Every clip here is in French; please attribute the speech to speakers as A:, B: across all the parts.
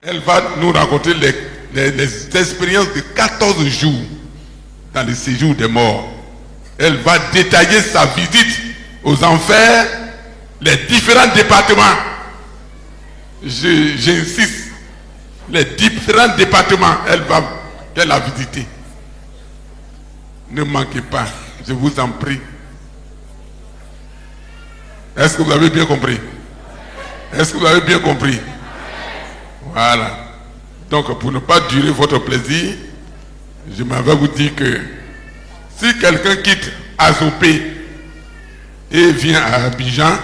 A: Elle va nous raconter les expériences de 14 jours dans le séjour des morts. Elle va détailler sa visite aux enfers, les différents départements. J'insiste, les différents départements qu'elle a visités. Ne manquez pas, je vous en prie. Est-ce que vous avez bien compris? Est-ce que vous avez bien compris? Voilà. Donc, pour ne pas durer votre plaisir, je m'en vais vous dire que si quelqu'un quitte Azopé et vient à Abidjan,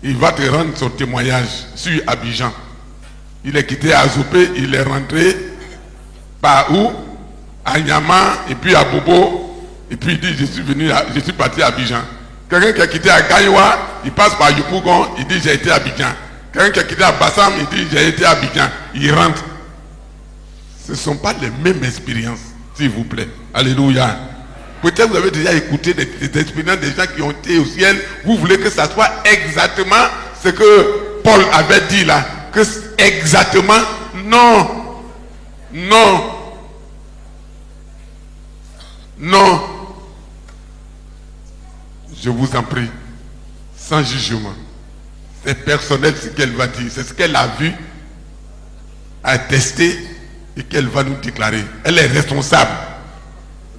A: il va te rendre son témoignage sur Abidjan. Il est quitté Azopé, il est rentré par où? À Nyama, et puis à Bobo, et puis il dit je suis parti à Abidjan. Quelqu'un qui a quitté à Gagnoua, il passe par Yopougon, il dit j'ai été à Abidjan. Quelqu'un qui a quitté à Bassam, il dit j'ai été à Abidjan. Il rentre. Ce ne sont pas les mêmes expériences, s'il vous plaît. Alléluia. Peut-être vous avez déjà écouté des expériences des gens qui ont été au ciel. Vous voulez que ça soit exactement ce que Paul avait dit là. Que exactement, non. Non. Non. Je vous en prie, sans jugement. C'est personnel ce qu'elle va dire. C'est ce qu'elle a vu, a testé et qu'elle va nous déclarer. Elle est responsable.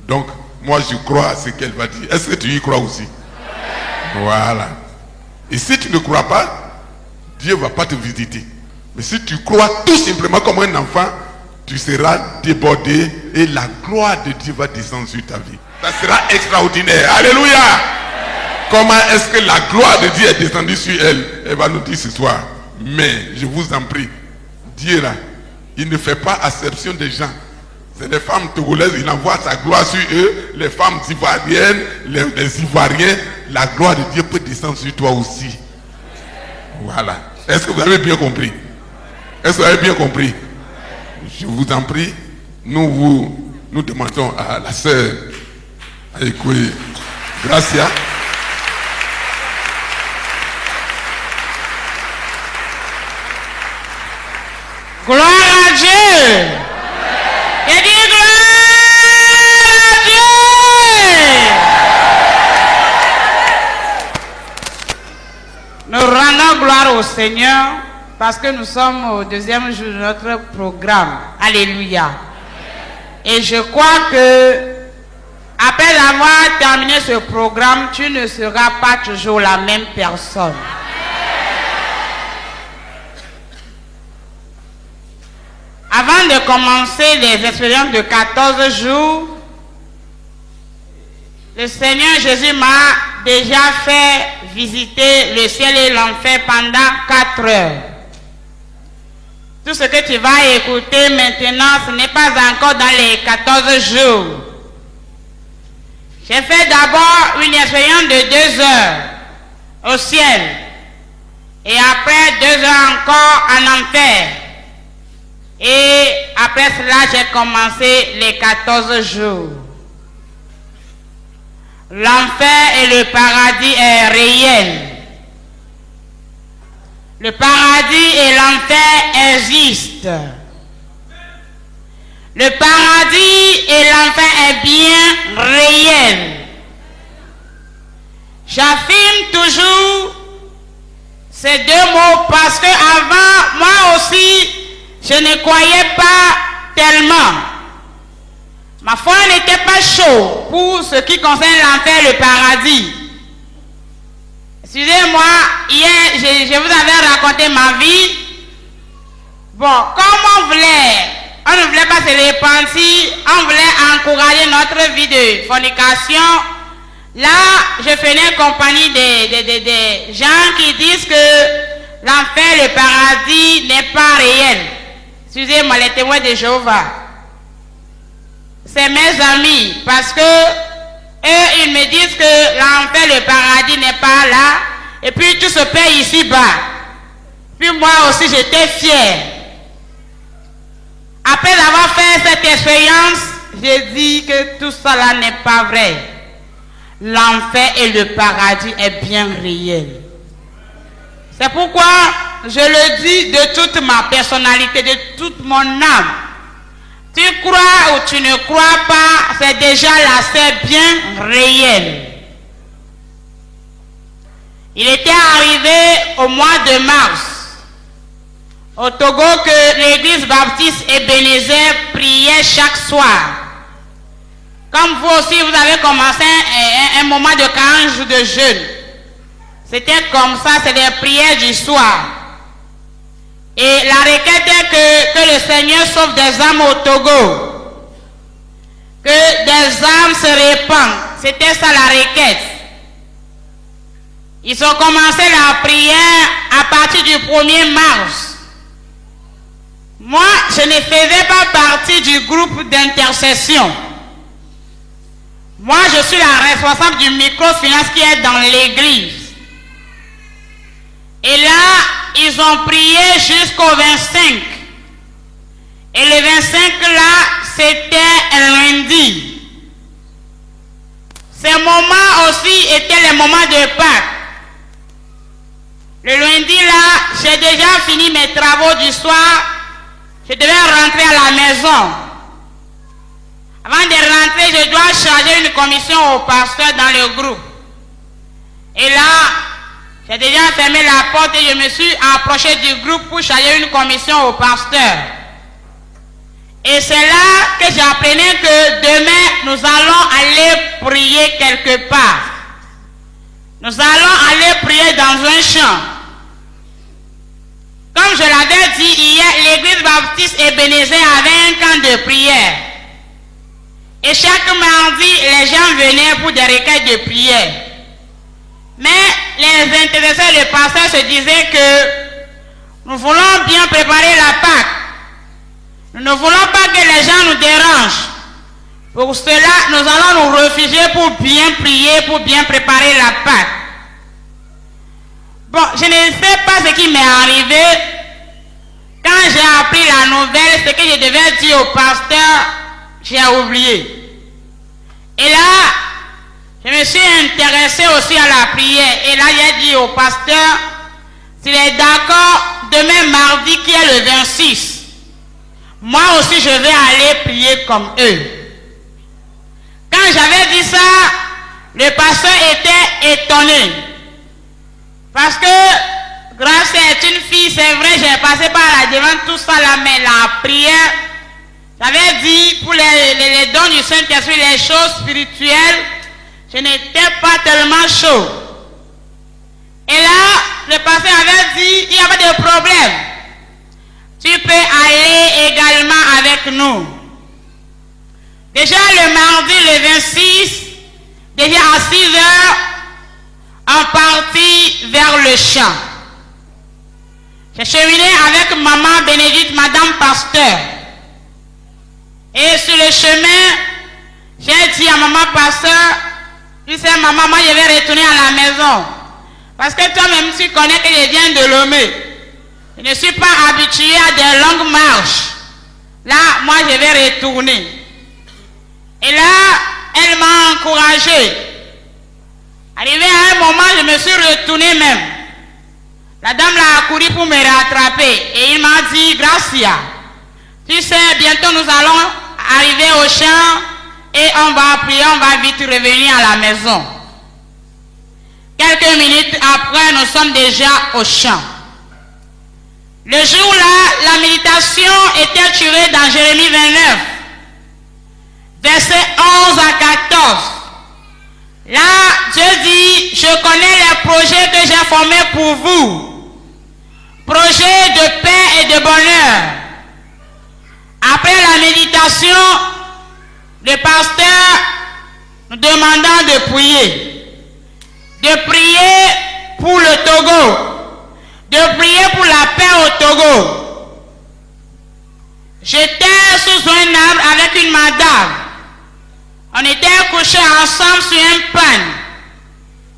A: Donc, moi je crois à ce qu'elle va dire. Est-ce que tu y crois aussi? Voilà. Et si tu ne crois pas, Dieu ne va pas te visiter. Mais si tu crois tout simplement comme un enfant, tu seras débordé et la gloire de Dieu va descendre sur ta vie. Ça sera extraordinaire. Alléluia. Comment est-ce que la gloire de Dieu est descendue sur elle? Elle va nous dire ce soir. Mais je vous en prie, Dieu là, il ne fait pas exception des gens. C'est les femmes togolaises, il envoie sa gloire sur eux. Les femmes ivoiriennes, les Ivoiriens, la gloire de Dieu peut descendre sur toi aussi. Voilà. Est-ce que vous avez bien compris? Est-ce que vous avez bien compris? Je vous en prie, nous demandons à la sœur Aïkoui Gracia.
B: Gloire à Dieu. Et dis gloire à Dieu. Nous rendons gloire au Seigneur parce que nous sommes au deuxième jour de notre programme. Alléluia. Et je crois que après avoir terminé ce programme, tu ne seras pas toujours la même personne. Avant de commencer les expériences de 14 jours, le Seigneur Jésus m'a déjà fait visiter le ciel et l'enfer pendant 4 heures. Tout ce que tu vas écouter maintenant, ce n'est pas encore dans les 14 jours. J'ai fait d'abord une expérience de 2 heures au ciel. Et après 2 heures encore en enfer. Et après cela, j'ai commencé les 14 jours. L'enfer et le paradis est réel. Le paradis et l'enfer existent. Le paradis et l'enfer est bien réel. J'affirme toujours ces 2 mots parce que avant, moi aussi, je ne croyais pas tellement. Ma foi n'était pas chaude pour ce qui concerne l'enfer et le paradis. Excusez-moi, hier, je vous avais raconté ma vie. Bon, comme on ne voulait pas se repentir, on voulait encourager notre vie de fornication. Là, je faisais compagnie des gens qui disent que l'enfer et le paradis n'est pas réel. Excusez-moi, les témoins de Jéhovah. C'est mes amis, parce que eux, ils me disent que l'enfer, le paradis n'est pas là, et puis tout se paie ici-bas. Puis moi aussi, j'étais fière. Après avoir fait cette expérience, j'ai dit que tout cela n'est pas vrai. L'enfer et le paradis est bien réel. C'est pourquoi je le dis de toute ma personnalité, de toute mon âme. Tu crois ou tu ne crois pas, c'est déjà là, c'est bien réel. Il était arrivé au mois de mars au Togo que l'église baptiste Ebenezer priait chaque soir. Comme vous aussi, vous avez commencé un moment de 40 jours de jeûne. C'était comme ça, c'est des prières du soir. Et la requête est que le Seigneur sauve des âmes au Togo. Que des âmes se répandent. C'était ça la requête. Ils ont commencé la prière à partir du 1er mars. Moi, je ne faisais pas partie du groupe d'intercession. Moi, je suis la responsable du microfinance qui est dans l'église. Et là, ils ont prié jusqu'au 25. Et le 25 là, c'était un lundi. Ces moments aussi étaient les moments de Pâques. Le lundi là, j'ai déjà fini mes travaux du soir. Je devais rentrer à la maison. Avant de rentrer, je dois charger une commission au pasteur dans le groupe. Et là, j'ai déjà fermé la porte et je me suis approché du groupe pour charger une commission au pasteur. Et c'est là que j'apprenais que demain, nous allons aller prier quelque part. Nous allons aller prier dans un champ. Comme je l'avais dit hier, l'église baptiste Ebenezer avait un camp de prière. Et chaque mardi, les gens venaient pour des requêtes de prière. Mais les intéressés, le pasteur se disait que nous voulons bien préparer la Pâque. Nous ne voulons pas que les gens nous dérangent. Pour cela, nous allons nous réfugier pour bien prier, pour bien préparer la Pâque. Bon, je ne sais pas ce qui m'est arrivé. Quand j'ai appris la nouvelle, ce que je devais dire au pasteur, j'ai oublié. Et là, je me suis intéressé aussi à la prière. Et là, j'ai dit au pasteur, s'il est d'accord, demain mardi qui est le 26, moi aussi je vais aller prier comme eux. Quand j'avais dit ça, le pasteur était étonné. Parce que Grâce est une fille, c'est vrai, j'ai passé par là devant tout ça là, mais la prière, j'avais dit pour les dons du Saint-Esprit, les choses spirituelles, je n'étais pas tellement chaud. Et là, le pasteur avait dit, il n'y a pas de problème. Tu peux aller également avec nous. Déjà le mardi, le 26, déjà à 6 heures, on partit vers le champ. J'ai cheminé avec maman Bénédicte, madame pasteur. Et sur le chemin, j'ai dit à maman pasteur, tu sais maman, moi je vais retourner à la maison. Parce que toi-même tu connais que je viens de Lomé. Je ne suis pas habitué à des longues marches. Là, moi je vais retourner. Et là, elle m'a encouragé. Arrivé à un moment, je me suis retourné même. La dame l'a couru pour me rattraper. Et il m'a dit, Gracia, tu sais, bientôt nous allons arriver au champ et on va prier, on va vite revenir à la maison. Quelques minutes après, nous sommes déjà au champ. Le jour-là, la méditation était tirée dans Jérémie 29, versets 11 à 14. Là, Dieu dit, je connais les projets que j'ai formés pour vous. Projets de paix et de bonheur. Après la méditation, le pasteur nous demanda de prier. De prier pour le Togo. De prier pour la paix au Togo. J'étais sous un arbre avec une madame. On était couchés ensemble sur un pan.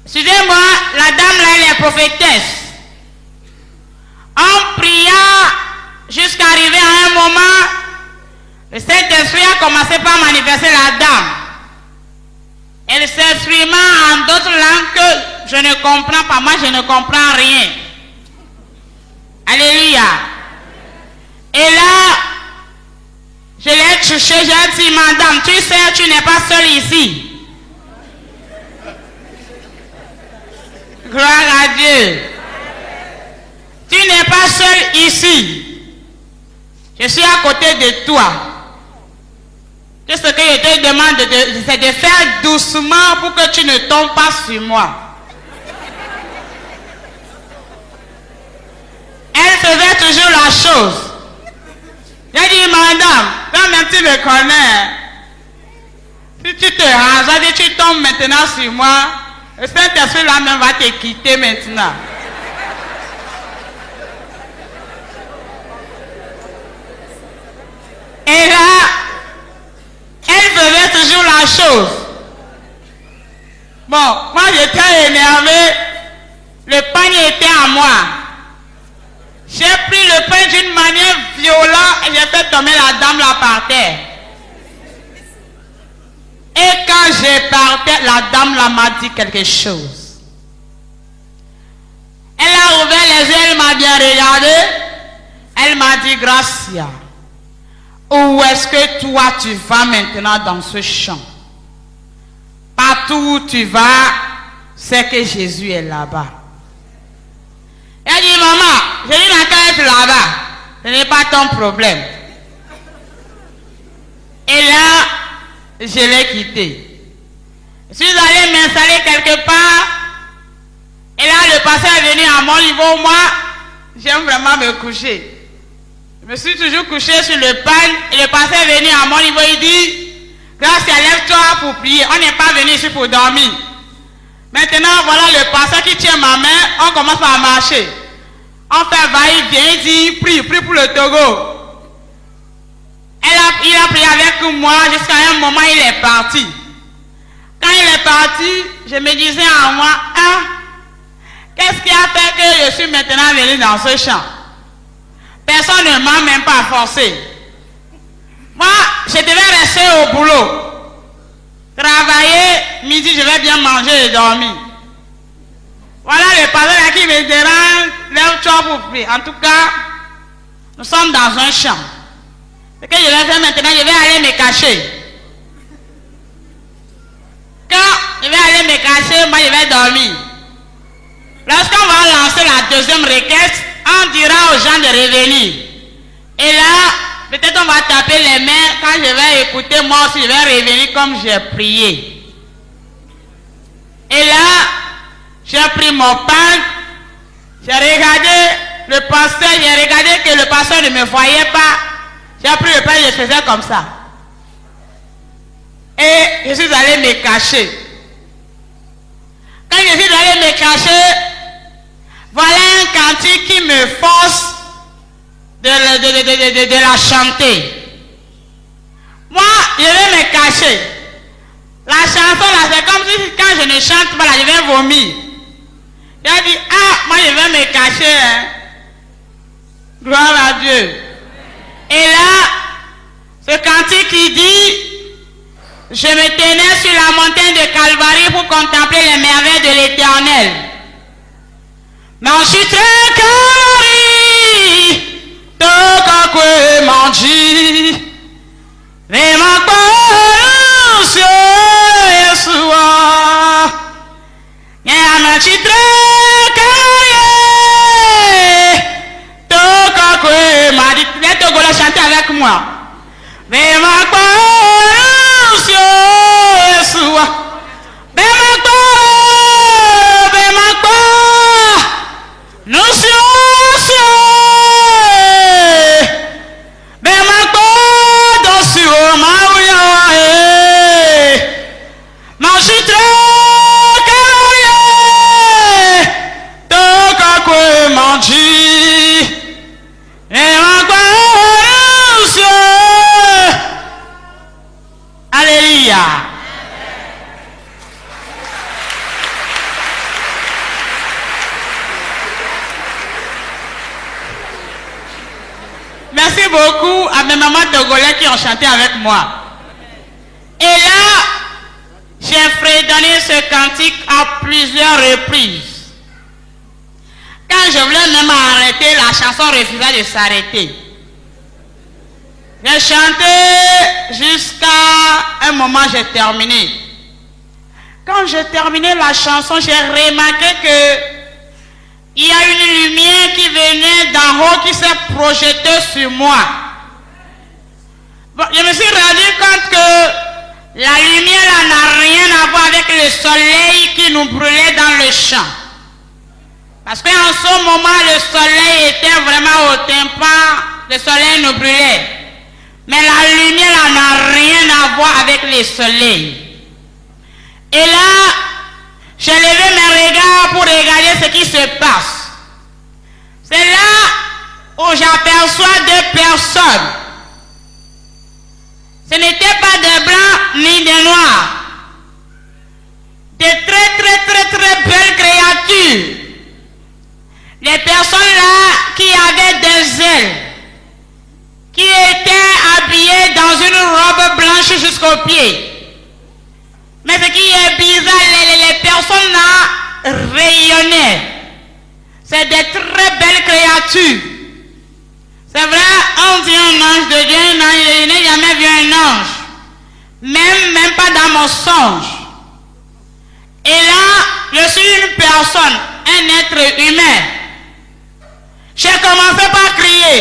B: Excusez-moi, la dame là, elle est prophétesse. On pria jusqu'à arriver à un moment, le Saint-Esprit a commencé par manifester la dame. Elle s'exprima en d'autres langues que je ne comprends pas. Moi, je ne comprends rien. Alléluia. Et là, je l'ai touché, j'ai dit, madame, tu sais, tu n'es pas seule ici. Gloire à Dieu. Tu n'es pas seul ici. Je suis à côté de toi. Tout ce que je te demande, c'est de faire doucement pour que tu ne tombes pas sur moi. Elle faisait toujours la chose. J'ai dit, madame, toi-même tu me connais. Si tu te rases, si tu tombes maintenant sur moi, le Saint-Esprit là même va te quitter maintenant. Et là, elle faisait toujours la chose. Bon, moi j'étais énervé. Le panier était à moi. J'ai pris le pain d'une manière violente et j'ai fait tomber la dame là par terre. Et quand j'ai parté, la dame là m'a dit quelque chose. Elle a ouvert les yeux, elle m'a bien regardé. Elle m'a dit, Gracia, où est-ce que toi tu vas maintenant dans ce champ? Partout où tu vas, c'est que Jésus est là-bas. Elle dit, maman, Jésus n'a qu'à être là-bas. Ce n'est pas ton problème. Et là, je l'ai quitté. Je suis allé m'installer quelque part. Et là, le pasteur est venu à mon niveau. Moi, j'aime vraiment me coucher. Je me suis toujours couché sur le pan. Et le pasteur est venu à mon niveau. Il dit, Gracia, lève-toi pour prier. On n'est pas venu ici pour dormir. Maintenant, voilà le pasteur qui tient ma main. On commence à marcher. On fait va-et-vient. Il dit, prie pour le Togo. Il a prié avec moi jusqu'à un moment, il est parti. Quand il est parti, je me disais à moi, ah, qu'est-ce qui a fait que je suis maintenant venu dans ce champ? Personne ne m'a même pas forcé. Moi, je devais rester au boulot. Travailler, midi, je vais bien manger et dormir. Voilà le pasteur qui me dérange, lève-toi pour prier. En tout cas, nous sommes dans un champ. Ce que je vais faire maintenant, je vais aller me cacher. Quand je vais aller me cacher, moi je vais dormir. Lorsqu'on va lancer la deuxième requête, on dira aux gens de revenir. Et là, peut-être on va taper les mains. Quand je vais écouter, moi aussi je vais revenir comme j'ai prié. Et là, j'ai pris mon pain. J'ai regardé le pasteur, j'ai regardé que le pasteur ne me voyait pas. J'ai pris le pain et je faisais comme ça. Et je suis allé me cacher. Quand je suis allé me cacher, voilà un cantique qui me force de la chanter. Moi, je vais me cacher. La chanson là, c'est comme si quand je ne chante pas là, je vais vomir. J'ai dit, ah, moi je vais me cacher. Hein. Gloire à Dieu. Et là, ce cantique qui dit, je me tenais sur la montagne de Calvarie pour contempler les merveilles de l'Éternel. Nanchitre Calvarie, toka kwe manji, ne makoro sio Yeshua. Nanchitre Calvarie, toka kwe manji. Les Togolais chanter avec moi. Ne makoro sio Yeshua. Merci beaucoup à mes mamans togolais qui ont chanté avec moi. Et là, j'ai fredonné ce cantique à plusieurs reprises. Quand je voulais même arrêter, la chanson refusa de s'arrêter. J'ai chanté jusqu'à un moment, j'ai terminé. Quand j'ai terminé la chanson, j'ai remarqué que il y a une lumière qui venait d'en haut qui s'est projetée sur moi. Bon, je me suis rendu compte que la lumière là n'a rien à voir avec le soleil qui nous brûlait dans le champ. Parce qu'en ce moment, le soleil était vraiment au tympan, le soleil nous brûlait. Mais la lumière là n'a rien à voir avec le soleil. Et là, j'ai levé mes regards pour regarder ce qui se passe. C'est là où j'aperçois deux personnes. Ce n'étaient pas des blancs ni des noirs. Des très belles créatures. Les personnes là qui avaient des ailes, qui étaient habillées dans une robe blanche jusqu'aux pieds. Mais ce qui est bizarre, les personnes là rayonnaient. C'est des très belles créatures. C'est vrai, on dit un ange de Dieu, je n'ai jamais vu un ange. Même pas dans mon songe. Et là, je suis une personne, un être humain. J'ai commencé par crier.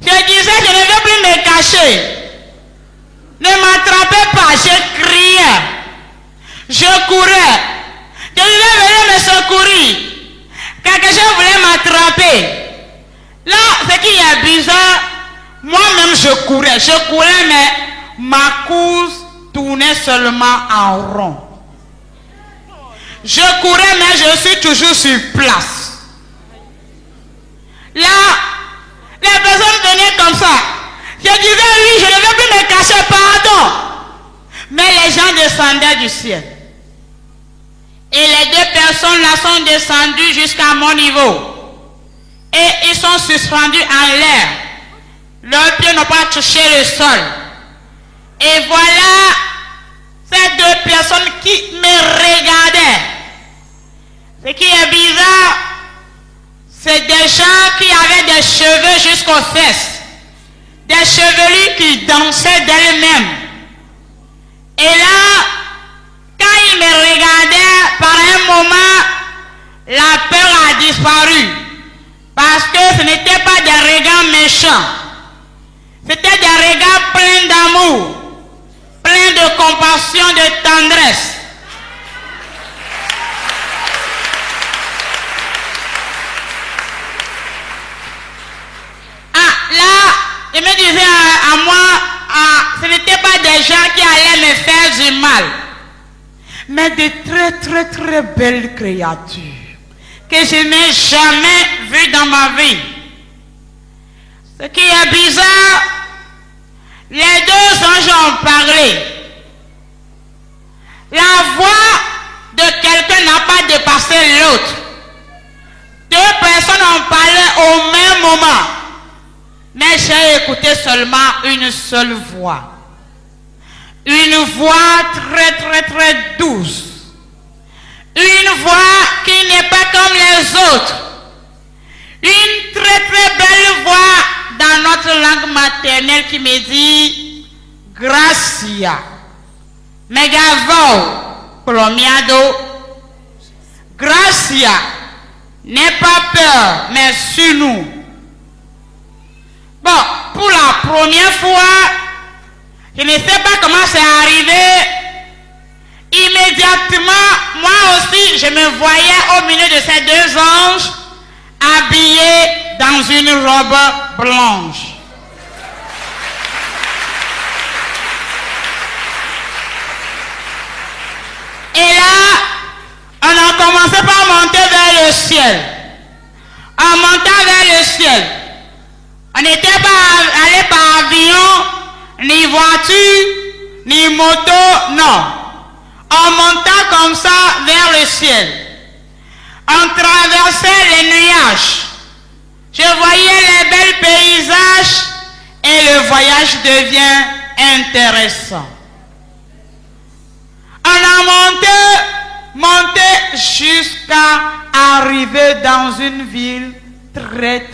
B: Je disais, je ne veux plus me cacher. Ne m'attrapez pas, je criais. Je courais. Je disais, venez me secourir. Quelque chose voulait m'attraper. Là, ce qui est bizarre, moi-même je courais, mais ma course tournait seulement en rond. Je courais, mais je suis toujours sur place. Là, les personnes venaient comme ça. Je disais, oui, je ne veux plus me cacher, pardon. Mais les gens descendaient du ciel. Et les deux personnes là sont descendues jusqu'à mon niveau. Et ils sont suspendus en l'air. Leurs pieds n'ont pas touché le sol. Et voilà ces deux personnes qui me regardaient. Ce qui est bizarre, c'est des gens qui avaient des cheveux jusqu'aux fesses. Des chevelures qui dansaient d'elles-mêmes. Et là, quand ils me regardaient, par un moment, la peur a disparu. Parce que ce n'était pas des regards méchants. C'était des regards pleins d'amour, pleins de compassion, de tendresse. Ah, là, je me disais à moi, ce n'était pas des gens qui allaient me faire du mal, mais de très belles créatures que je n'ai jamais vues dans ma vie. Ce qui est bizarre, les deux anges ont parlé. La voix de quelqu'un n'a pas dépassé l'autre. Deux personnes ont parlé au même moment. Mais j'ai écouté seulement une seule voix. Une voix très douce. Une voix qui n'est pas comme les autres. Une très belle voix dans notre langue maternelle qui me dit Gracia. Megavo Plomiado. Gracia. N'aie pas peur, mais suis-nous. Bon, pour la première fois, je ne sais pas comment c'est arrivé. Immédiatement, moi aussi, je me voyais au milieu de ces deux anges, habillés dans une robe blanche. Et là, on a commencé par monter vers le ciel. En montant vers le ciel, on n'était pas allé par avion, ni voiture, ni moto, non. On montait comme ça vers le ciel. On traversait les nuages. Je voyais les belles paysages et le voyage devient intéressant. On a monté
C: monter jusqu'à arriver dans une ville très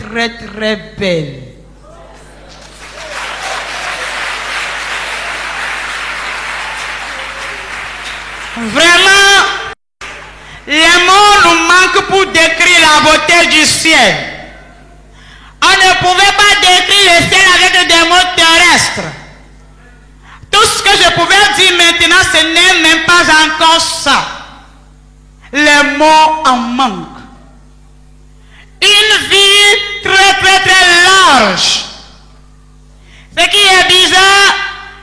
C: belle. Vraiment, les mots nous manquent pour décrire la beauté du ciel. On ne pouvait pas décrire le ciel avec des mots terrestres. Tout ce que je pouvais dire maintenant, ce n'est même pas encore ça. Les mots en manquent. Une vie très large. Ce qui est bizarre,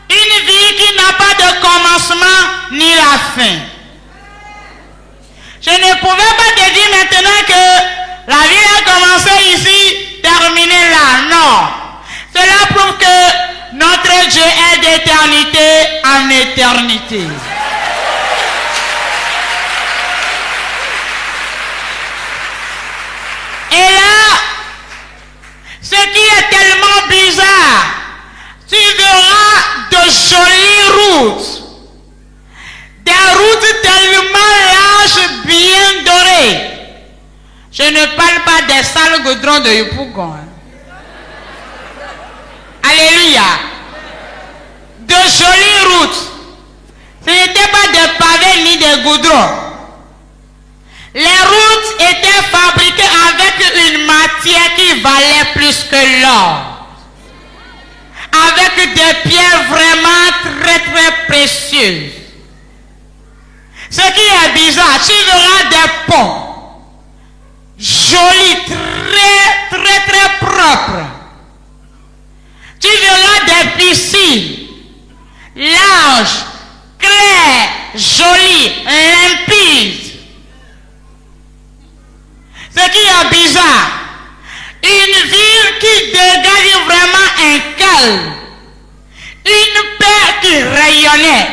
C: une vie qui n'a pas de commencement ni la fin. Je ne pouvais pas te dire maintenant que la vie a commencé ici, terminée là. Non. Cela prouve que notre Dieu est d'éternité en éternité. Et là, ce qui est tellement bizarre, tu verras de jolies routes. Des routes tellement larges, bien dorées. Je ne parle pas des sales goudrons de Yopougon. Alléluia. De jolies routes. Ce n'était pas des pavés ni des goudrons. Les routes étaient fabriquées avec une matière qui valait plus que l'or. Avec des pierres vraiment très précieuses. Ce qui est bizarre, tu verras des ponts jolis, très propres. Tu verras des piscines larges, claires, jolies, limpides. Ce qui est bizarre, une ville qui dégage vraiment un calme, une paix qui rayonnait.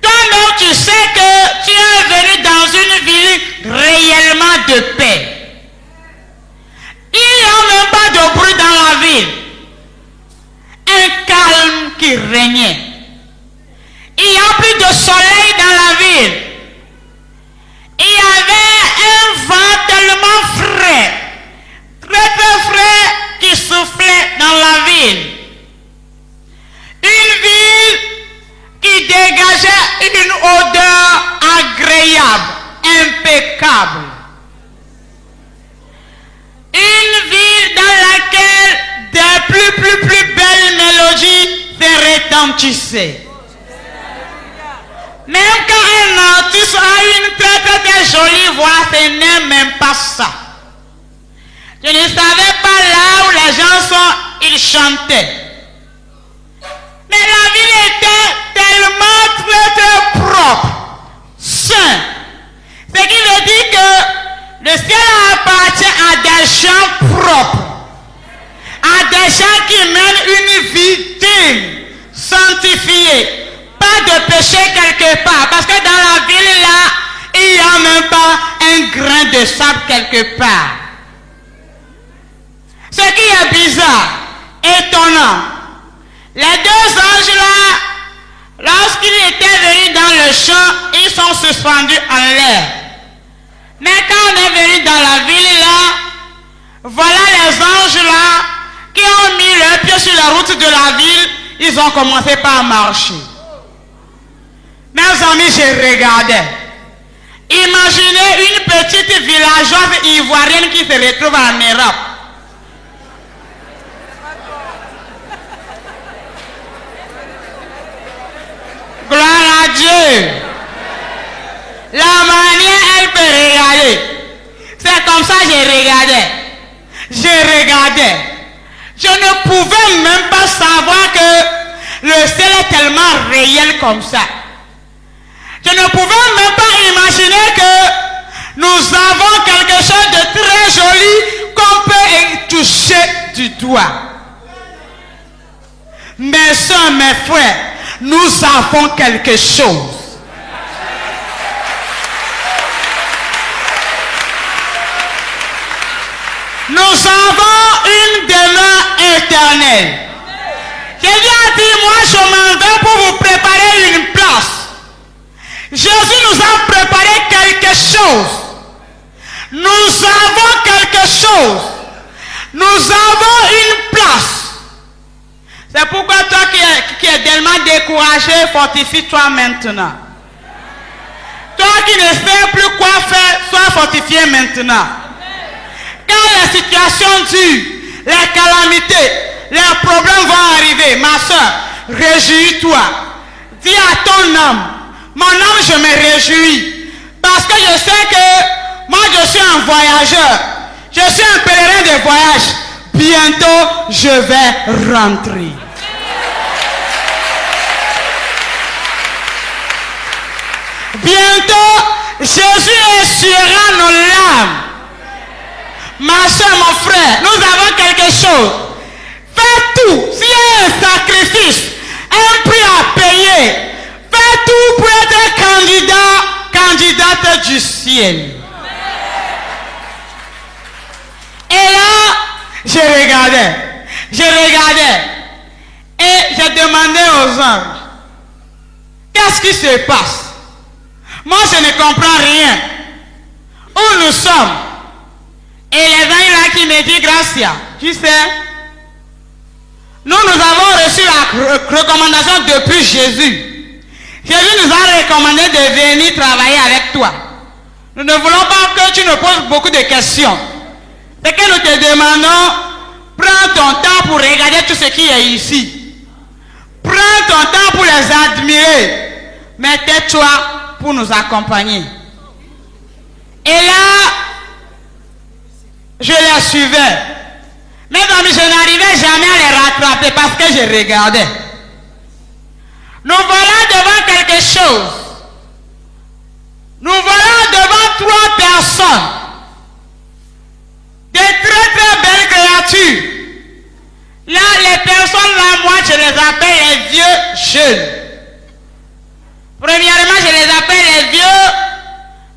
C: Toi-même, tu sais que tu es venu dans une ville réellement de paix. Il n'y a même pas de bruit dans la ville. Un calme qui régnait. Il n'y a plus de soleil dans la ville. Il y avait un vent tellement frais, très frais, qui soufflait dans la ville. Une ville qui dégageait une odeur agréable, impeccable. Une ville dans laquelle des plus belles mélodies se retentissaient. Même quand un artiste a une très jolie voix, ce n'est même pas ça. Je ne savais pas là où les gens sont, ils chantaient. Mais la ville était tellement très propre, sain. Ce qui veut dire que le ciel appartient à des gens propres, à des gens qui mènent une vie digne, sanctifiée. Pas de péché quelque part, parce que dans la ville là, il n'y a même pas un grain de sable quelque part. Ce qui est bizarre, étonnant, les deux anges là, lorsqu'ils étaient venus dans le champ, ils sont suspendus en l'air. Mais quand on est venu dans la ville là, voilà les anges là qui ont mis leurs pieds sur la route de la ville, ils ont commencé par marcher. Mes amis, je regardais. Imaginez une petite villageoise ivoirienne qui se retrouve en Europe. Gloire à Dieu. La manière elle peut regarder. C'est comme ça que je regardais. Je ne pouvais même pas savoir que le ciel est tellement réel comme ça. Je ne pouvais même pas imaginer que nous avons quelque chose de très joli qu'on peut toucher du doigt. Mes soeurs, mes frères, nous avons quelque chose. Nous avons une demeure éternelle. Jésus a dit, moi je m'en vais pour vous préparer une place. Jésus nous a préparé quelque chose. Nous avons quelque chose. Nous avons une place. C'est pourquoi toi qui es tellement découragé, fortifie-toi maintenant. Toi qui ne sais plus quoi faire, sois fortifié maintenant. Quand les situations durent, les calamités, les problèmes vont arriver, ma soeur, réjouis-toi. Dis à ton âme, mon âme, je me réjouis. Parce que je sais que moi, je suis un voyageur. Je suis un pèlerin de voyage. Bientôt, je vais rentrer. Bientôt, Jésus essuiera nos larmes. Ma soeur, mon frère, nous avons quelque chose. Fais tout. S'il y a un sacrifice, un prix à payer, fais tout pour être candidate du ciel. Et là, je regardais. Et j'ai demandé aux anges, qu'est-ce qui se passe? Moi, je ne comprends rien. Où nous sommes? Et les anges là qui me disent, Gracia, tu sais, nous avons reçu la recommandation depuis Jésus. Jésus nous a recommandé de venir travailler avec toi. Nous ne voulons pas que tu nous poses beaucoup de questions. C'est que nous te demandons, prends ton temps pour regarder tout ce qui est ici. Prends ton temps pour les admirer. Mais tais-toi pour nous accompagner. Et là, je les suivais. Mais je n'arrivais jamais à les rattraper parce que je regardais. Nous voilà devant quelque chose. Nous voilà devant 3 personnes. Des très belles créatures. Là, les personnes là, moi, je les appelle les vieux jeunes. Premièrement, je les appelle les vieux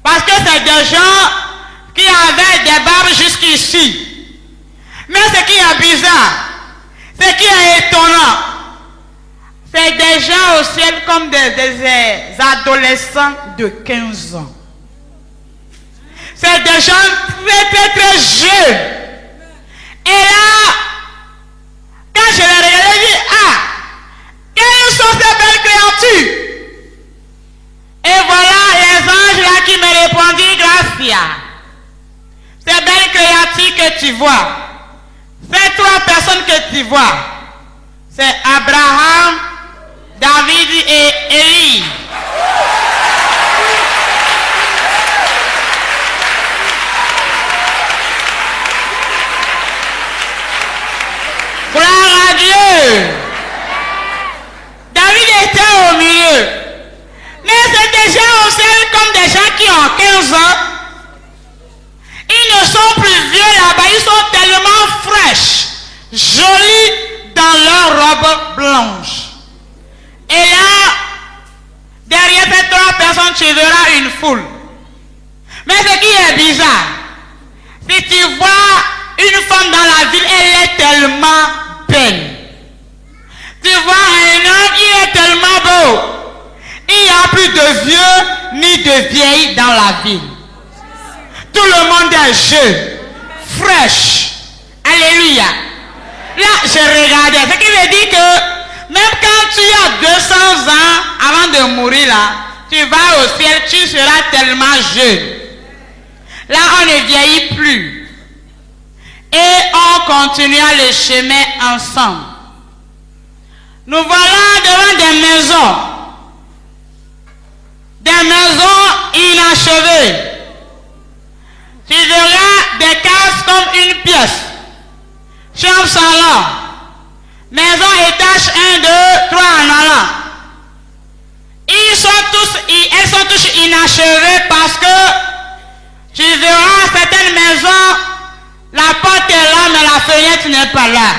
C: parce que c'est des gens qui avaient des barbes jusqu'ici. Mais ce qui est bizarre, ce qui est étonnant, c'est des gens au ciel comme des adolescents de 15 ans. C'est des gens très jeunes. Et là, quand je les regardais, je dis, ah, quelles sont ces belles créatures? Et voilà les anges là qui me répondirent, Gracia. Ces belles créatures que tu vois, ces 3 personnes que tu vois, c'est Abraham, David et Élie. Gloire à Dieu. David était au milieu. Mais c'est des gens au ciel comme des gens qui ont 15 ans. Ils ne sont plus vieux là-bas. Ils sont tellement fraîches, jolis dans leur robe blanche. Et là, derrière ces 3 personnes, tu verras une foule. Mais ce qui est bizarre, si tu vois une femme dans la ville, elle est tellement belle. Tu vois un homme, il est tellement beau. Il n'y a plus de vieux ni de vieilles dans la ville. Tout le monde est jeune, fraîche. Alléluia. Là, je regardais. Ce qui veut dire que même quand tu as 200 ans avant de mourir là, tu vas au ciel, tu seras tellement jeune. Là, on ne vieillit plus. Et on continuera le chemin ensemble. Nous voilà devant des maisons. Des maisons inachevées. Tu verras des cases comme une pièce. Chambre, salon. Maison, étage 1, 2, 3 en allant. Elles sont tous inachevées parce que tu verras certaines maisons, la porte est là, mais la fenêtre n'est pas là.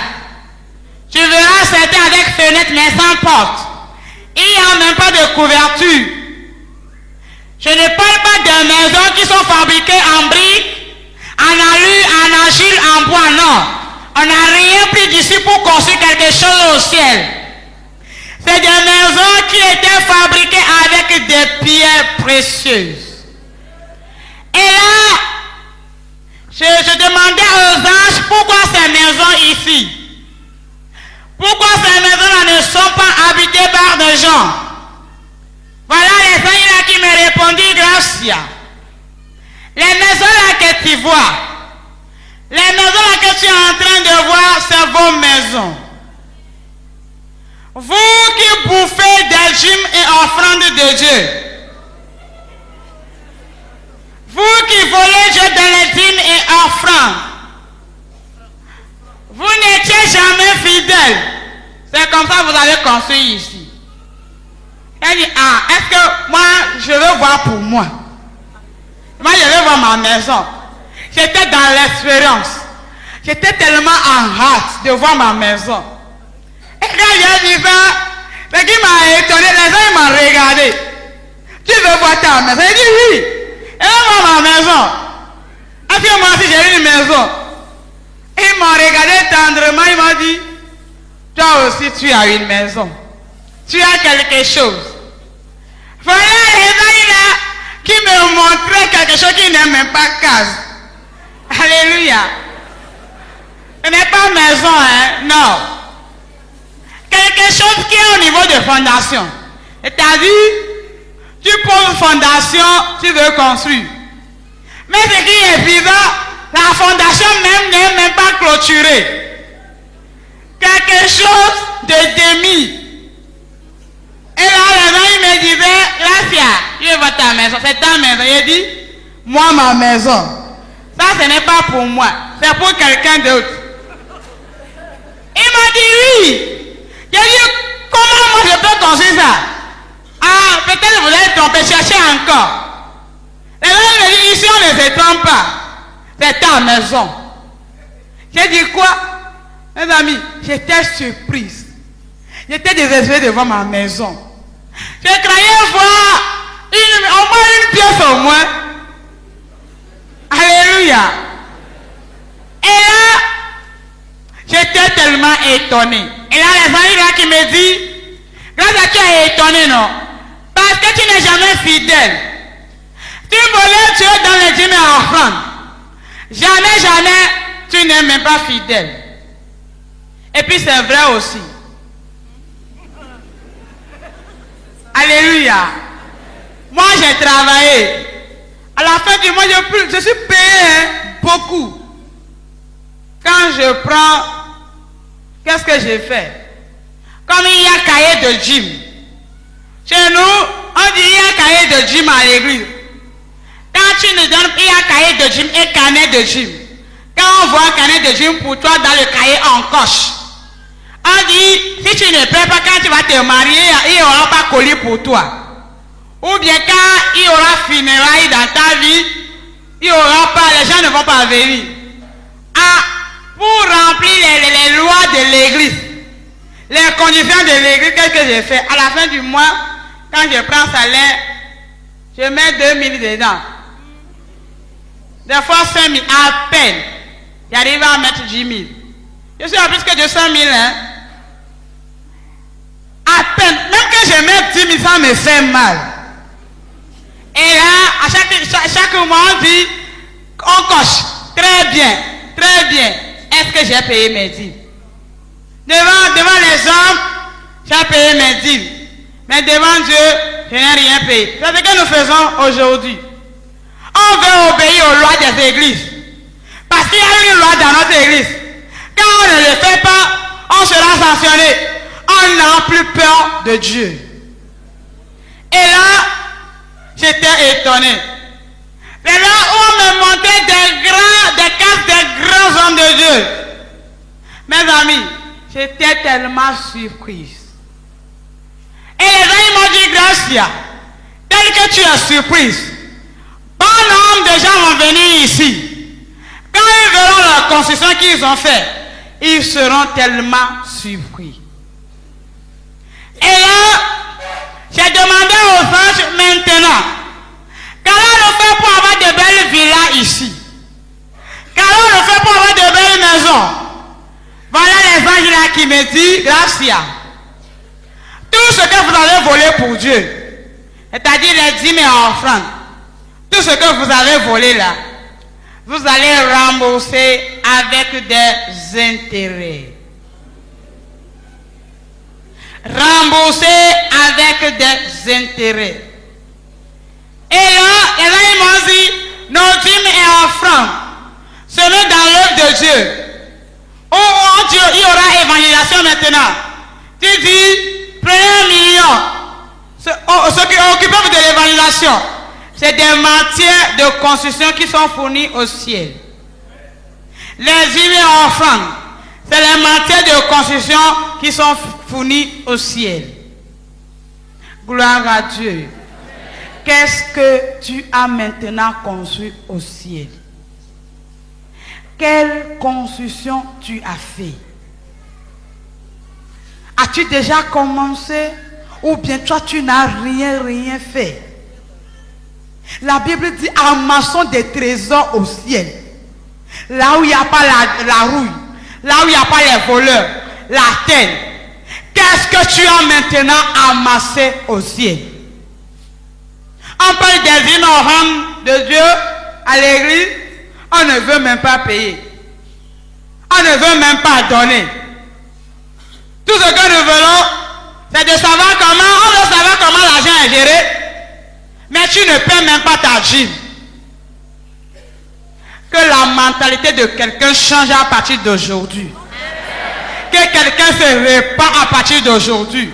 C: Tu verras certains avec fenêtre, mais sans porte. Il n'y a même pas de couverture. Je ne parle pas de maisons qui sont fabriquées en briques, en alu, en argile, en bois, non. On n'a rien pris d'ici pour construire quelque chose au ciel. C'est des maisons qui étaient fabriquées avec des pierres précieuses. Et là, je demandais aux anges pourquoi ces maisons ici. Pourquoi ces maisons-là ne sont pas habitées par des gens. Voilà les anges là qui me répondent, Gracia. Les maisons là que tu vois, les maisons là que tu es en train de voir, c'est vos maisons. Vous qui bouffez des dîmes et offrandes de Dieu. Vous qui volez Dieu dans les dîmes et offrandes. Vous n'étiez jamais fidèles. C'est comme ça que vous avez construit ici. Elle dit, ah, est-ce que moi, je veux voir pour moi? Moi, je veux voir ma maison. J'étais dans l'expérience. J'étais tellement en hâte de voir ma maison. Et quand j'ai dit ça, ce qui m'a étonné, les gens m'ont regardé. Tu veux voir ta maison? J'ai dit oui. Et on voit ma maison. Est-ce que moi aussi j'ai une maison? Ils m'ont regardé tendrement, ils m'ont dit, toi aussi tu as une maison. Tu as quelque chose. Voilà les gens là qui me montraient quelque chose qui n'est même pas case. Alléluia. Ce n'est pas maison, hein? Non. Quelque chose qui est au niveau de fondation. C'est-à-dire, tu poses fondation, tu veux construire. Mais ce qui est bizarre, la fondation même n'est même pas clôturée. Quelque chose de demi. Et là, les gens ils me disaient, Gracia, tu veux voir ta maison, c'est ta maison. Il dit, moi ma maison. Ça ce n'est pas pour moi, c'est pour quelqu'un d'autre. Il m'a dit oui. J'ai dit, comment moi je peux construire ça? Ah, peut-être vous allez tromper, chercher encore. Et là, il me dit, ici on ne se trompe pas. C'est ta maison. J'ai dit quoi? Mes amis, j'étais surprise. J'étais désespérée de voir ma maison. Je croyais voir au moins une pièce au moins. Alléluia. Et là, j'étais tellement étonnée. Et là, les amis là qui me disent, grâce à qui tu es étonné, non? Parce que tu n'es jamais fidèle. Tu volais Dieu dans les dîmes et offrandes. Jamais, tu n'es même pas fidèle. Et puis c'est vrai aussi. Alléluia. Moi j'ai travaillé. À la fin du mois, je suis payé beaucoup. Quand je prends, qu'est-ce que j'ai fait? Comme il y a cahier de gym. Chez nous, on dit il y a cahier de gym à l'église. Quand tu nous donnes, il y a cahier de gym et carnet de gym. Quand on voit un carnet de gym pour toi dans le cahier, on coche. On dit, si tu ne paies pas, quand tu vas te marier, il n'y aura pas colis pour toi. Ou bien quand il y aura funérailles dans ta vie, il n'y aura pas, les gens ne vont pas venir. Ah, pour remplir les lois de l'église, les conditions de l'église, qu'est-ce que j'ai fait? À la fin du mois, quand je prends salaire, je mets 2000 dedans. Des fois 5000, à peine. J'arrive à mettre 10 000. Je suis à plus que 200 000, hein. À peine. Même que je mette 10 000, ça me fait mal. Et là, à chaque mois, on dit, on coche. Très bien, très bien. Est-ce que j'ai payé mes dîmes? Devant les hommes, j'ai payé mes dîmes. Mais devant Dieu, je n'ai rien payé. C'est ce que nous faisons aujourd'hui. On veut obéir aux lois des églises. Parce qu'il y a une loi dans notre église. Quand on ne le fait pas, on sera sanctionné. On n'a plus peur de Dieu. Et là, j'étais étonné. C'est là où on me montrait des cas de grands hommes de Dieu. Mes amis, j'étais tellement surprise. Et les gens ils m'ont dit, Gracia, tel que tu es surprise, bon nombre de gens vont venir ici. Quand ils verront la construction qu'ils ont faite, ils seront tellement surpris. Et là, j'ai demandé aux anges maintenant, qu'allons nous faire pour avoir de belles villas ici? Qu'allons nous faire pour avoir de belles maisons? Voilà les anges là qui me disent, Gracia, tout tout ce que vous avez volé pour Dieu, c'est-à-dire les dîmes et offrandes, tout ce que vous avez volé là, vous allez rembourser avec des intérêts. Rembourser avec des intérêts. Et là, les gens m'ont dit, nos dîmes et offrandes se mettent dans l'œuvre de Dieu. Oh Dieu, il y aura évangélisation maintenant. Tu dis, prenez 1 million. Ce qui occupe de l'évangélisation, c'est des matières de construction qui sont fournies au ciel. Les dîmes et offrandes, c'est les matières de construction qui sont fournies au ciel. Gloire à Dieu. Qu'est-ce que tu as maintenant construit au ciel? Quelle construction tu as fait? As-tu déjà commencé? Ou bien toi tu n'as rien fait? La Bible dit amassons des trésors au ciel. Là où il n'y a pas la rouille. Là où il n'y a pas les voleurs. La terre. Qu'est-ce que tu as maintenant amassé au ciel? On parle des ignorants de Dieu à l'église. On ne veut même pas payer. On ne veut même pas donner. Tout ce que nous voulons, c'est de savoir comment, on veut savoir comment l'argent est géré, mais tu ne paies même pas ta dîme. Que la mentalité de quelqu'un change à partir d'aujourd'hui. Que quelqu'un se répand à partir d'aujourd'hui.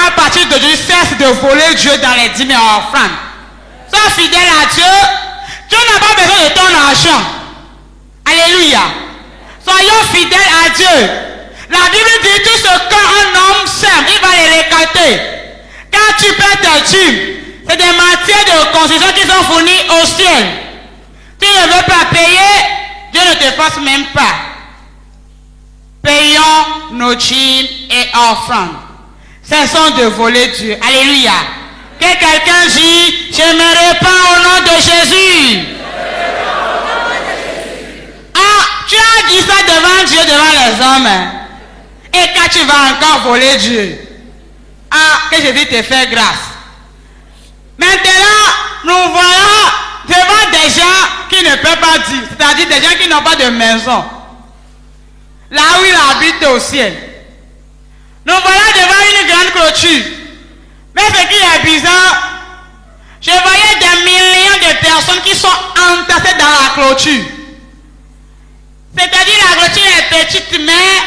C: À partir d'aujourd'hui, cesse de voler Dieu dans les dîmes et offrandes. Sois fidèle à Dieu. Tu n'as pas besoin de ton argent. Alléluia. Soyons fidèles à Dieu. La Bible dit tout ce qu'un homme sème, il va les récolter. Quand tu paies tes dîmes, c'est des matières de construction qui sont fournies au ciel. Tu ne veux pas payer, Dieu ne te force même pas. Payons nos dîmes et offrandes. Cessons de voler Dieu. Alléluia. Que quelqu'un dit, je me répands au nom de Jésus. Ah, tu as dit ça devant Dieu, devant les hommes. Et quand tu vas encore voler Dieu, ah, que Jésus te fait grâce. Maintenant, nous voilà devant des gens qui ne peuvent pas dire, c'est-à-dire des gens qui n'ont pas de maison. Là où il habite au ciel. Nous voilà devant une grande clôture. Mais ce qui est bizarre, je voyais des millions de personnes qui sont entassées dans la clôture. C'est-à-dire la clôture est petite, mais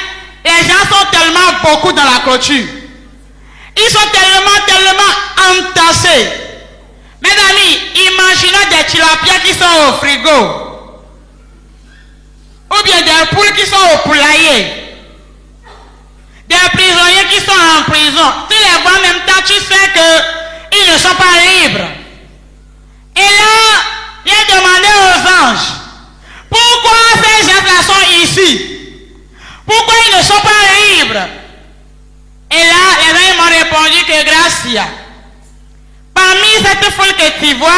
C: les gens sont tellement beaucoup dans la clôture. Ils sont tellement entassés. Mes amis, imaginez des tilapias qui sont au frigo. Ou bien des poules qui sont au poulailler. Des prisonniers qui sont en prison. Tu les vois en même temps, tu sais qu'ils ne sont pas libres. Et là, j'ai demandé aux anges, pourquoi ces gens-là sont ici? Pourquoi ils ne sont pas libres? Et là, les gens m'ont répondu que grâce. Parmi cette foule que tu vois,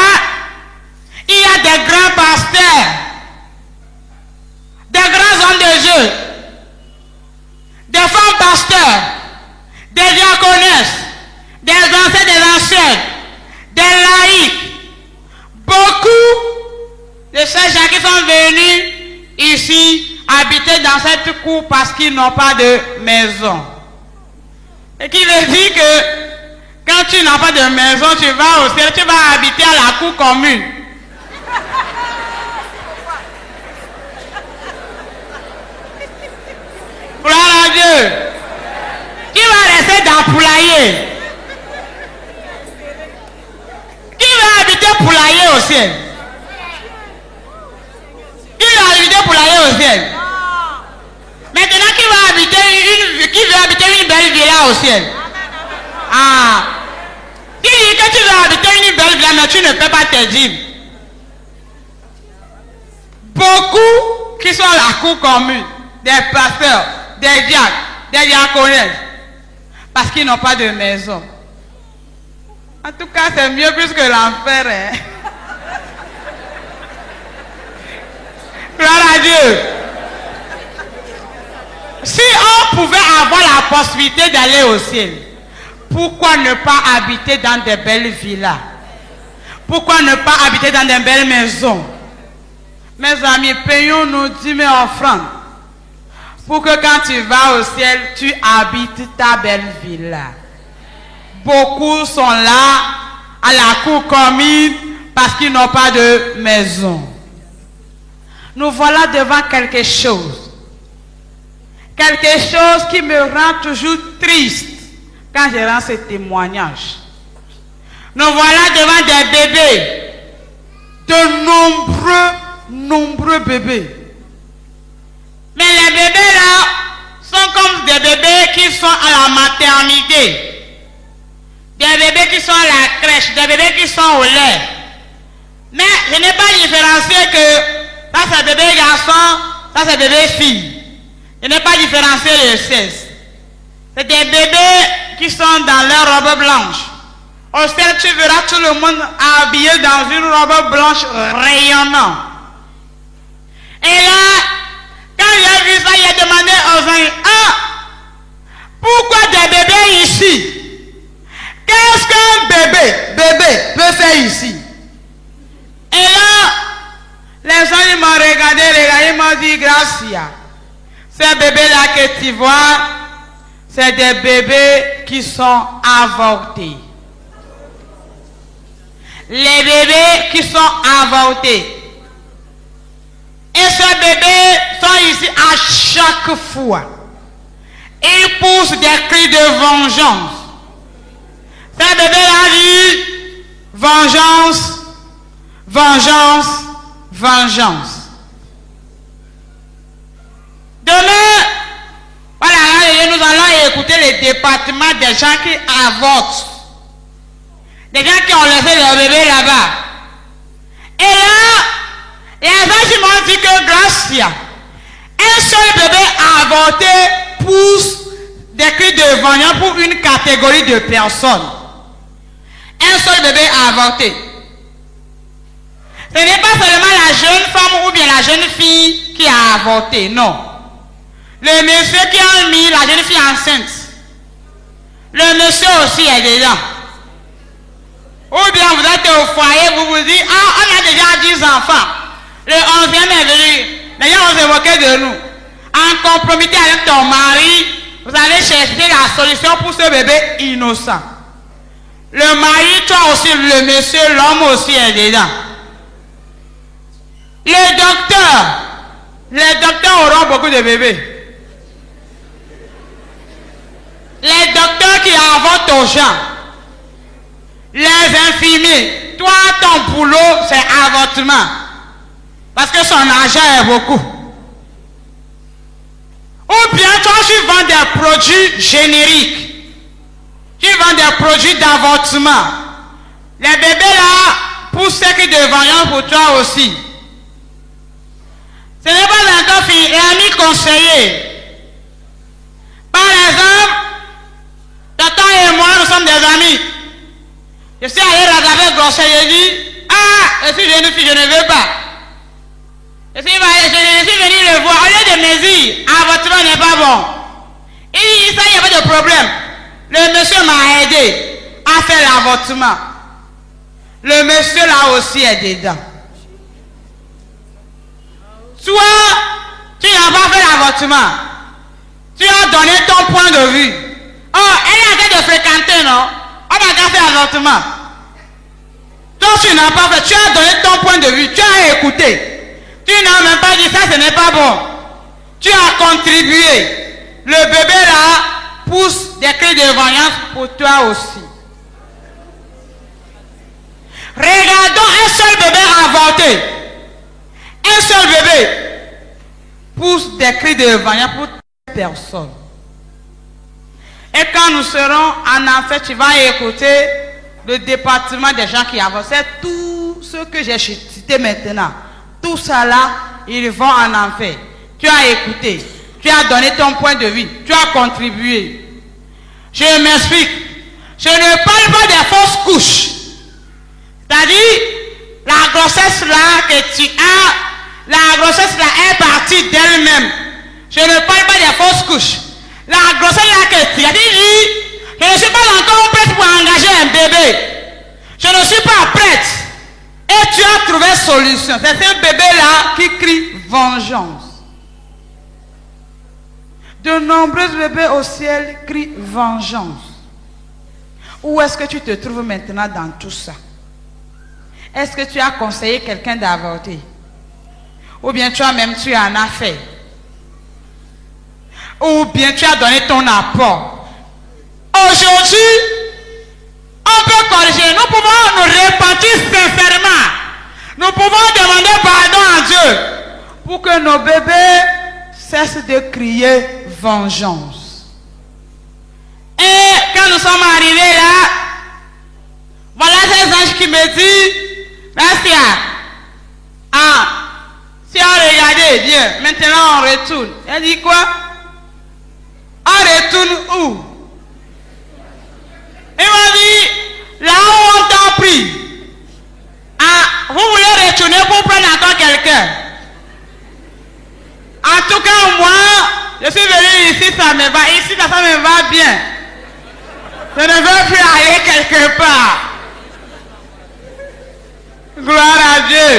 C: il y a des grands pasteurs, des grands hommes de Dieu, des femmes pasteurs, des diaconesses, des anciens, des anciennes, des laïcs, beaucoup de ces gens qui sont venus ici habiter dans cette cour parce qu'ils n'ont pas de maison. Et qui veut dire que quand tu n'as pas de maison, tu vas au ciel, tu vas habiter à la cour commune. Gloire à Dieu. Qui va rester dans le poulailler? Qui va habiter poulailler au ciel? Qui va habiter poulailler au ciel? Maintenant, qui veut habiter une belle villa au ciel? Ah! Qui dit que tu veux habiter une belle villa, mais tu ne peux pas te dire? Beaucoup qui sont à la cour commune, des pasteurs, des diacres, des diaconesses, parce qu'ils n'ont pas de maison. En tout cas, c'est mieux plus que l'enfer. Hein? Gloire à Dieu. Si on pouvait avoir la possibilité d'aller au ciel, Pourquoi ne pas habiter dans des belles villas? Pourquoi ne pas habiter dans des belles maisons? Mes amis, payons nos 10 000 offrandes pour que quand tu vas au ciel, tu habites ta belle villa. Beaucoup sont là à la cour commune parce qu'ils n'ont pas de maison. Nous voilà devant quelque chose. Quelque chose qui me rend toujours triste quand je rends ce témoignage. Nous voilà devant des bébés. De nombreux bébés. Mais les bébés là sont comme des bébés qui sont à la maternité. Des bébés qui sont à la crèche. Des bébés qui sont au lait. Mais je n'ai pas différencié que ça c'est bébé garçon, ça c'est bébé fille. Je n'ai pas différencié le sexe. C'est des bébés qui sont dans leur robe blanche. Au ciel, tu verras tout le monde habillé dans une robe blanche rayonnante. Et là, quand j'ai vu ça, il a demandé aux gens, ah, pourquoi des bébés ici? Qu'est-ce qu'un bébé peut faire ici? Et là, les gens ils m'ont regardé, ils m'ont dit, Gracia, ces bébés-là que tu vois, c'est des bébés qui sont avortés. Les bébés qui sont avortés. Et ces bébés sont ici à chaque fois. Ils poussent des cris de vengeance. Ces bébés-là disent vengeance, vengeance, vengeance. Demain, voilà, nous allons écouter le département des gens qui avortent. Des gens qui ont laissé leur bébé là-bas. Et là, les gens m'ont dit que Gracia, un seul bébé avorté pousse des cris de vengeance pour une catégorie de personnes. Un seul bébé avorté. Ce n'est pas seulement la jeune femme ou bien la jeune fille qui a avorté, non. Le monsieur qui a mis la jeune fille enceinte. Le monsieur aussi est dedans. Ou bien vous êtes au foyer, vous vous dites, ah, on a déjà 10 enfants. Le 11e est venu. Les gens vont se moquer de nous. En compromettant avec ton mari, vous allez chercher la solution pour ce bébé innocent. Le mari, toi aussi, le monsieur, l'homme aussi est dedans. Les docteurs auront beaucoup de bébés. Les docteurs qui avortent aux gens. Les infirmiers, toi, ton boulot, c'est avortement. Parce que son argent est beaucoup. Ou bien toi, tu vends des produits génériques. Tu vends des produits d'avortement. Les bébés là, poussent ce qui de vengeance pour toi aussi. Ce n'est pas encore fini. Et amis conseillers. Par exemple, Tata et moi, nous sommes des amis. Je suis allé regarder Grosset, j'ai dit, ah, je suis jeune fille, je ne veux pas. Je suis venu le voir, au lieu de me dire, avortement n'est pas bon. Il dit, ça, il n'y a pas de problème. Le monsieur m'a aidé à faire l'avortement. Le monsieur là aussi est dedans. Toi, tu n'as pas fait l'avortement. Tu as donné ton point de vue. Oh, elle a fait de fréquenter, non? On va faire l'avortement. Toi, tu n'as pas fait. Tu as donné ton point de vue. Tu as écouté. Tu n'as même pas dit ça, ce n'est pas bon. Tu as contribué. Le bébé là pousse des cris de vengeance pour toi aussi. Regardons un seul bébé avorté. Un seul bébé pousse des cris de vengeance pour personne. Et quand nous serons en enfer, tu vas écouter le département des gens qui avancent. C'est tout ce que j'ai cité maintenant. Tout ça là, ils vont en enfer. Tu as écouté. Tu as donné ton point de vue. Tu as contribué. Je m'explique. Je ne parle pas des fausses couches. C'est-à-dire, la grossesse là que tu as, la grossesse là est partie d'elle-même. Je ne parle pas des fausses couches. La grossesse là que tu as dit, je ne ne suis pas encore prête pour engager un bébé. Je ne suis pas prête. Et tu as trouvé solution. C'est un bébé-là qui crie vengeance. De nombreux bébés au ciel crient vengeance. Où est-ce que tu te trouves maintenant dans tout ça? Est-ce que tu as conseillé quelqu'un d'avorter? Ou bien tu en as fait? Ou bien tu as donné ton apport? Aujourd'hui, on peut corriger. Nous pouvons nous repentir sincèrement. Nous pouvons demander pardon à Dieu pour que nos bébés cessent de crier vengeance. Et quand nous sommes arrivés là, voilà ces anges qui me disent, Nastia, si on regardait bien, maintenant on retourne. Elle dit quoi? On retourne où? Il m'a dit, là où on t'a pris. Vous voulez retourner pour prendre encore quelqu'un? En tout cas, moi, je suis venu ici, ça me va. Ici, ça me va bien. Je ne veux plus aller quelque part. Gloire à Dieu.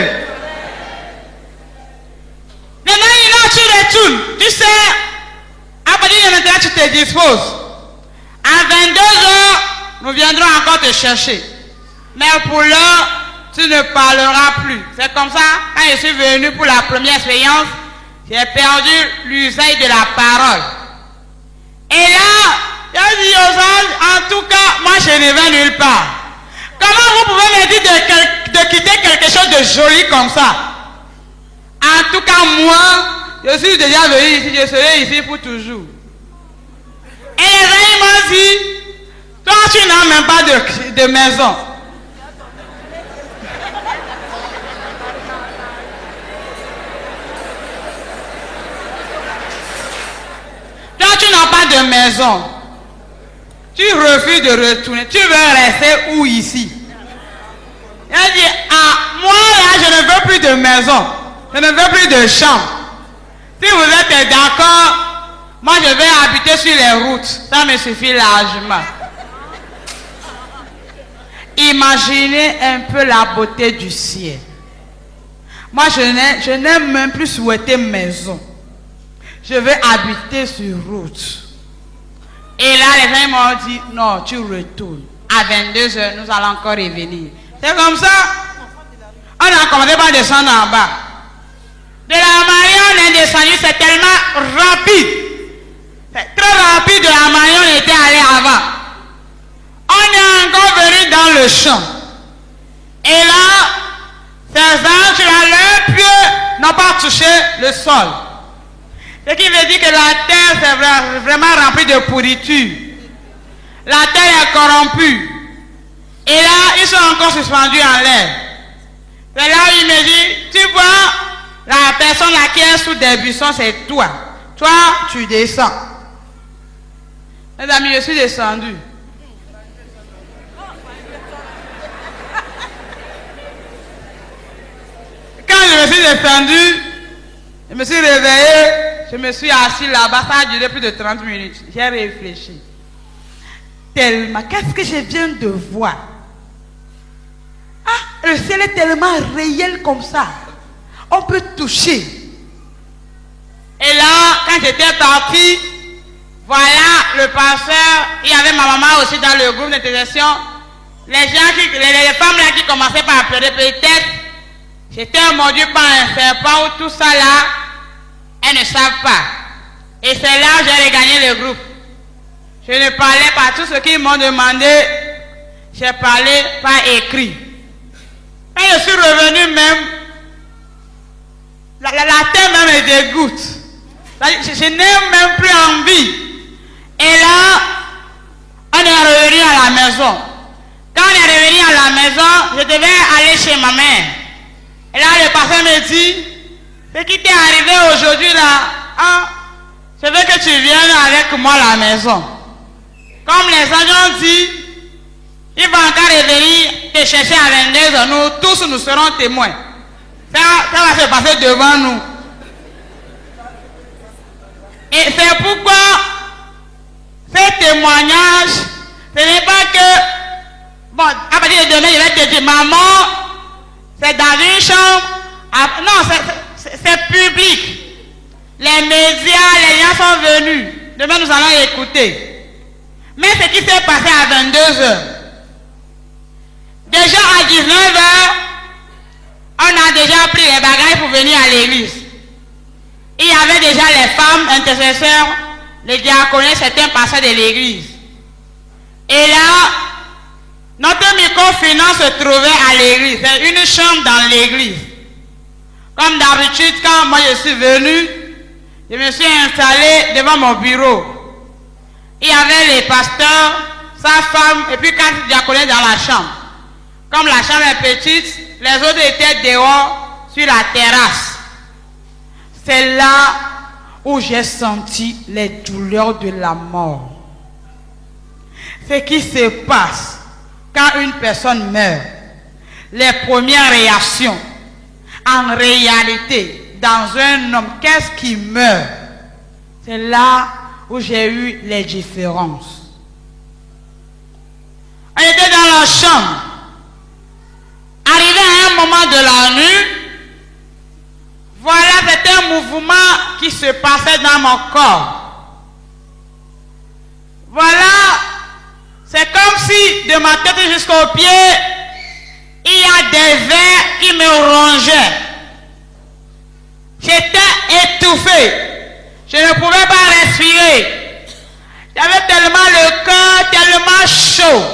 C: Maintenant, tu retournes. Tu sais, à partir de maintenant, tu te disposes. À 22 heures, nous viendrons encore te chercher. Mais pour l'heure, tu ne parleras plus. C'est comme ça, quand je suis venu pour la première expérience, j'ai perdu l'usage de la parole. Et là, j'ai dit aux anges, en tout cas, moi je ne vais nulle part. Comment vous pouvez me dire de quitter quelque chose de joli comme ça? En tout cas, moi, je suis déjà venu ici, je serai ici pour toujours. Et les amis m'ont dit, toi tu n'as même pas de maison. Toi tu n'as pas de maison. Tu refuses de retourner. Tu veux rester où ici? Il a dit, moi là je ne veux plus de maison. Je ne veux plus de chambre. Si vous êtes d'accord, moi je vais habiter sur les routes. Ça me suffit largement. Imaginez un peu la beauté du ciel. Moi je n'ai même plus souhaité maison. Je vais habiter sur route. Et là les gens m'ont dit, non, tu retournes. À 22 heures, nous allons encore revenir. C'est comme ça. On a commencé par descendre en bas. De la manière on est descendu, c'est tellement rapide. C'est très rapide de la manière on était allé avant. On est encore venu dans le champ. Et là, ces anges-là, leurs pieds n'ont pas touché le sol. Ce qui veut dire que la terre c'est vraiment remplie de pourriture. La terre est corrompue. Et là, ils sont encore suspendus en l'air. C'est là où il me dit, tu vois, la personne là qui est sous des buissons, c'est toi. Toi, tu descends. Mes amis, je suis descendu. Quand je me suis descendu, je me suis réveillé, je me suis assis là-bas, ça a duré plus de 30 minutes. J'ai réfléchi. Tellement, qu'est-ce que je viens de voir? Ah, le ciel est tellement réel comme ça. On peut toucher. Et là, quand j'étais parti, voilà le pasteur, il y avait ma maman aussi dans le groupe d'intercession. Les femmes là qui commençaient par pleurer, peut-être, j'étais mordu par un serpent ou tout ça là, elles ne savent pas. Et c'est là que j'ai regagné le groupe. Je ne parlais pas tout ce qu'ils m'ont demandé, j'ai parlé par écrit. Quand je suis revenu même, la terre même me dégoûte. Je n'ai même plus envie. Et là, on est revenu à la maison. Quand on est revenu à la maison, je devais aller chez ma mère. Et là, le pasteur me dit, ce qui t'est arrivé aujourd'hui là, je veux que tu viennes avec moi à la maison. Comme les agents ont dit, il va encore revenir te chercher à 22 heures. Nous tous, nous serons témoins. Ça va se passer devant nous. Et c'est pourquoi ces témoignages,
B: et demain, je vais te dire, maman, c'est dans une chambre. Non, c'est public. Les médias, les gens sont venus. Demain, nous allons écouter. Mais ce qui s'est passé à 22h. Déjà à 19h, on a déjà pris les bagages pour venir à l'église. Il y avait déjà les femmes intercesseurs, les diaconés, certains pasteurs de l'église. Et là, notre microfinance se trouvait à l'église. C'est une chambre dans l'église. Comme d'habitude, quand moi je suis venu, je me suis installé devant mon bureau. Il y avait les pasteurs, sa femme, et puis 4 diaconés dans la chambre. Comme la chambre est petite, les autres étaient dehors sur la terrasse. C'est là où j'ai senti les douleurs de la mort. Ce qui se passe quand une personne meurt, les premières réactions, en réalité, dans un homme, qu'est-ce qui meurt? C'est là où j'ai eu les différences. On était dans la chambre. Arrivé à un moment de la nuit, voilà, c'était un mouvement qui se passait dans mon corps. Voilà, c'est comme si de ma tête jusqu'aux pieds, il y a des vers qui me rongeaient. J'étais étouffé. Je ne pouvais pas respirer. J'avais tellement le cœur, tellement chaud.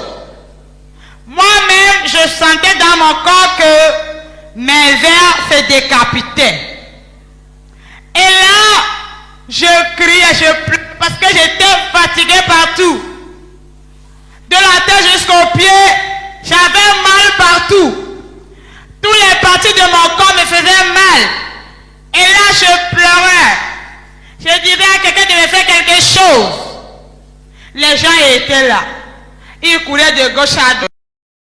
B: Moi-même, je sentais dans mon corps que mes vers se décapitaient. Et là, je criais, je pleurais parce que j'étais fatigué partout. De la tête jusqu'aux pieds, j'avais mal partout. Tous les parties de mon corps me faisaient mal. Et là, je pleurais. Je disais à quelqu'un de me faire quelque chose. Les gens étaient là. Ils couraient de gauche à droite.